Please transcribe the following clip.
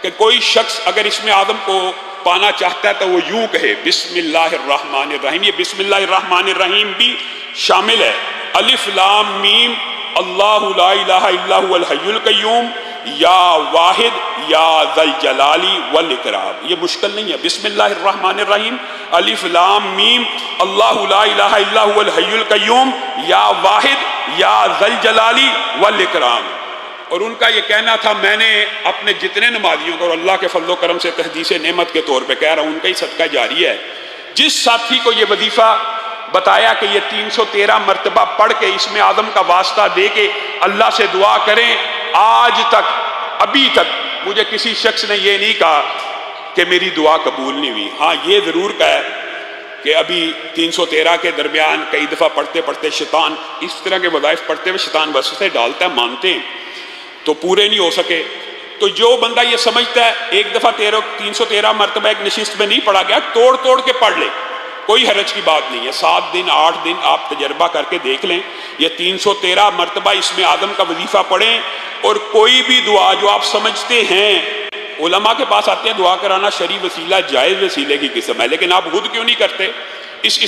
کہ کوئی شخص اگر اسم اعظم کو پانا چاہتا ہے تو وہ یوں کہے بسم اللہ الرحمن الرحیم. یہ بسم اللہ الرحمن الرحیم بھی شامل ہے. الف لام میم اللہ لا الہ الا هو الحی القیوم یا واحد یا ذا الجلال والاکرام. یہ مشکل نہیں ہے. بسم اللہ الرحمن الرحیم الف لام میم اللہ لا الہ الا هو الحی القیوم یا واحد یا ذا الجلال والاکرام. اور ان کا یہ کہنا تھا میں نے اپنے جتنے نمازیوں کو اور اللہ کے فضل و کرم سے تحدیث نعمت کے طور پہ کہہ رہا ہوں ان کا ہی صدقہ جاری ہے. جس ساتھی کو یہ وظیفہ بتایا کہ یہ 313 مرتبہ پڑھ کے اسم اعظم کا واسطہ دے کے اللہ سے دعا کریں، آج تک ابھی تک مجھے کسی شخص نے یہ نہیں کہا کہ میری دعا قبول نہیں ہوئی. ہاں یہ ضرور کہا کہ ابھی 313 کے درمیان کئی دفعہ پڑھتے پڑھتے شیطان اس طرح کے وظائف پڑھتے ہوئے شیطان وسوسے ڈالتا ہے، مانتے ہیں تو پورے نہیں ہو سکے. تو جو بندہ یہ سمجھتا ہے ایک دفعہ 313 مرتبہ ایک نشست میں نہیں پڑھا گیا، توڑ توڑ کے پڑھ لے، کوئی حرج کی بات نہیں ہے. 7 دن 8 دن آپ تجربہ کر کے دیکھ لیں. یہ 313 مرتبہ اسم اعظم کا وظیفہ پڑھیں اور کوئی بھی دعا جو آپ سمجھتے ہیں، علماء کے پاس آتے ہیں دعا کرانا شرعی وسیلہ جائز وسیلے کی قسم ہے، لیکن آپ خود کیوں نہیں کرتے؟ اس